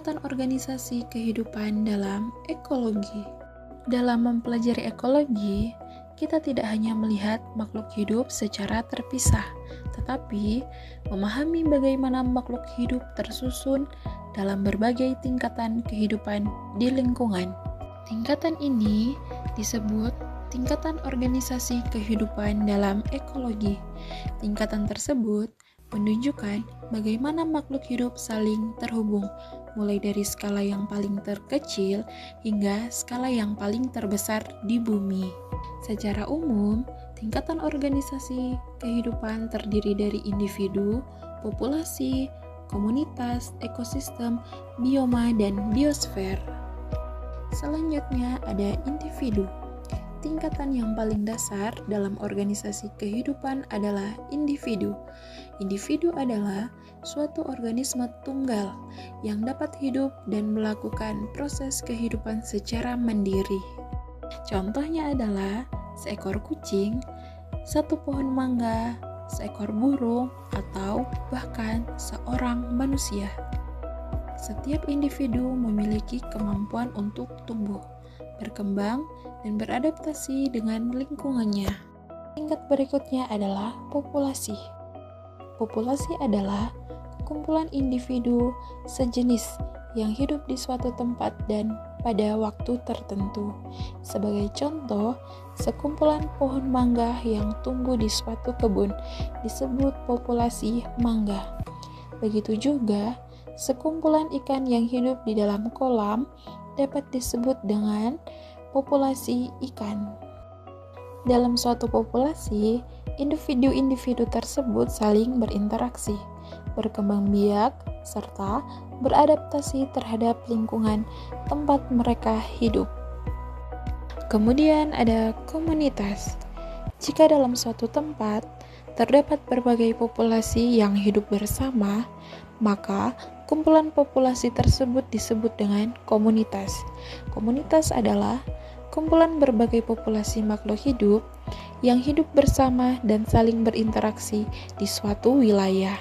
tingkatan organisasi kehidupan dalam ekologi. Dalam mempelajari ekologi, kita tidak hanya melihat makhluk hidup secara terpisah, tetapi memahami bagaimana makhluk hidup tersusun dalam berbagai tingkatan kehidupan di lingkungan. Tingkatan ini disebut tingkatan organisasi kehidupan dalam ekologi. Tingkatan tersebut menunjukkan bagaimana makhluk hidup saling terhubung, mulai dari skala yang paling terkecil hingga skala yang paling terbesar di bumi. Secara umum, tingkatan organisasi kehidupan terdiri dari individu, populasi, komunitas, ekosistem, bioma, dan biosfer. Selanjutnya ada individu. Tingkatan yang paling dasar dalam organisasi kehidupan adalah individu. Individu adalah suatu organisme tunggal yang dapat hidup dan melakukan proses kehidupan secara mandiri. Contohnya adalah seekor kucing, satu pohon mangga, seekor burung, atau bahkan seorang manusia. Setiap individu memiliki kemampuan untuk tumbuh, berkembang, dan beradaptasi dengan lingkungannya. Tingkat berikutnya adalah populasi. Populasi adalah kumpulan individu sejenis yang hidup di suatu tempat dan pada waktu tertentu. Sebagai contoh, sekumpulan pohon mangga yang tumbuh di suatu kebun disebut populasi mangga. Begitu juga, sekumpulan ikan yang hidup di dalam kolam dapat disebut dengan populasi ikan. Dalam suatu populasi, individu-individu tersebut saling berinteraksi, berkembang biak, serta beradaptasi terhadap lingkungan tempat mereka hidup. Kemudian ada komunitas. Jika dalam suatu tempat terdapat berbagai populasi yang hidup bersama, maka kumpulan populasi tersebut disebut dengan komunitas. Komunitas adalah kumpulan berbagai populasi makhluk hidup yang hidup bersama dan saling berinteraksi di suatu wilayah.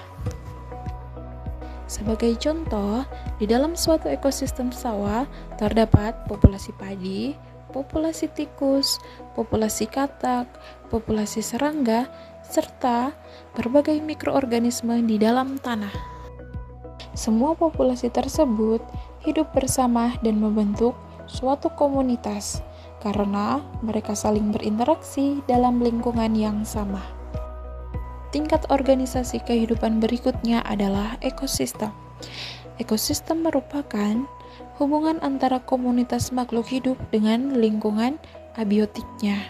Sebagai contoh, di dalam suatu ekosistem sawah terdapat populasi padi, populasi tikus, populasi katak, populasi serangga, serta berbagai mikroorganisme di dalam tanah. Semua populasi tersebut hidup bersama dan membentuk suatu komunitas karena mereka saling berinteraksi dalam lingkungan yang sama. Tingkat organisasi kehidupan berikutnya adalah ekosistem. Ekosistem merupakan hubungan antara komunitas makhluk hidup dengan lingkungan abiotiknya.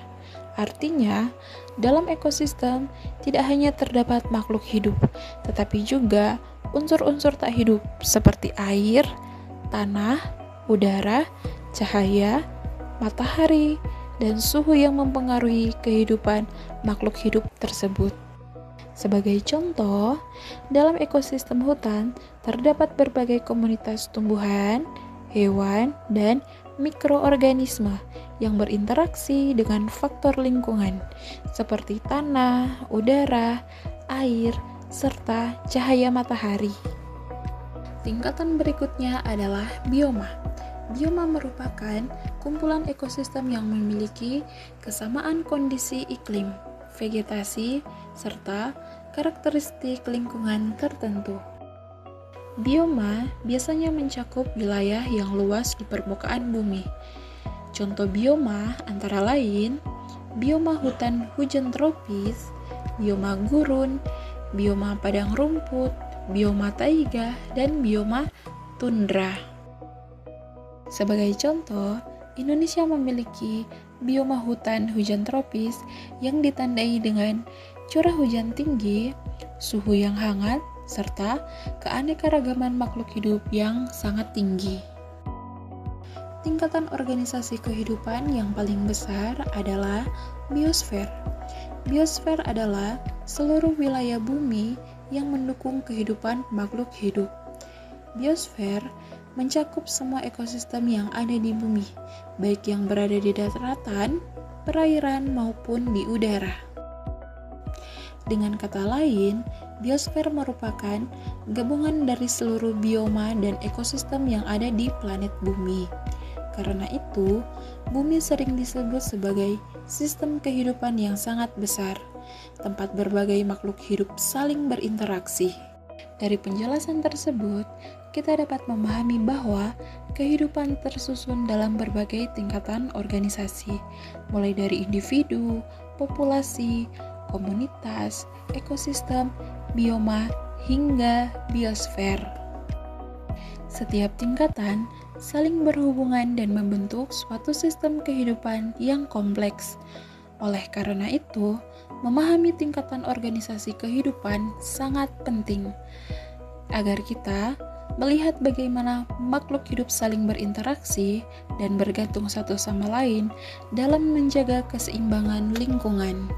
Artinya, dalam ekosistem tidak hanya terdapat makhluk hidup, tetapi juga unsur-unsur tak hidup seperti air, tanah, udara, cahaya, matahari, dan suhu yang mempengaruhi kehidupan makhluk hidup tersebut. Sebagai contoh, dalam ekosistem hutan terdapat berbagai komunitas tumbuhan, hewan, dan mikroorganisme yang berinteraksi dengan faktor lingkungan seperti tanah, udara, air, serta cahaya matahari. Tingkatan berikutnya adalah bioma. Bioma merupakan kumpulan ekosistem yang memiliki kesamaan kondisi iklim, vegetasi, serta karakteristik lingkungan tertentu. Bioma biasanya mencakup wilayah yang luas di permukaan bumi. Contoh bioma antara lain bioma hutan hujan tropis, bioma gurun, bioma padang rumput, bioma taiga, dan bioma tundra. Sebagai contoh, Indonesia memiliki bioma hutan hujan tropis yang ditandai dengan curah hujan tinggi, suhu yang hangat, serta keanekaragaman makhluk hidup yang sangat tinggi. Tingkatan organisasi kehidupan yang paling besar adalah biosfer. Biosfer adalah seluruh wilayah bumi yang mendukung kehidupan makhluk hidup. Biosfer mencakup semua ekosistem yang ada di bumi, baik yang berada di daratan, perairan, maupun di udara. Dengan kata lain, Biosfer merupakan gabungan dari seluruh bioma dan ekosistem yang ada di planet Bumi. Karena itu, Bumi sering disebut sebagai sistem kehidupan yang sangat besar, tempat berbagai makhluk hidup saling berinteraksi. Dari penjelasan tersebut, kita dapat memahami bahwa kehidupan tersusun dalam berbagai tingkatan organisasi, mulai dari individu, populasi, komunitas, ekosistem, bioma, hingga biosfer. Setiap tingkatan saling berhubungan dan membentuk suatu sistem kehidupan yang kompleks. Oleh karena itu, memahami tingkatan organisasi kehidupan sangat penting agar kita melihat bagaimana makhluk hidup saling berinteraksi dan bergantung satu sama lain dalam menjaga keseimbangan lingkungan.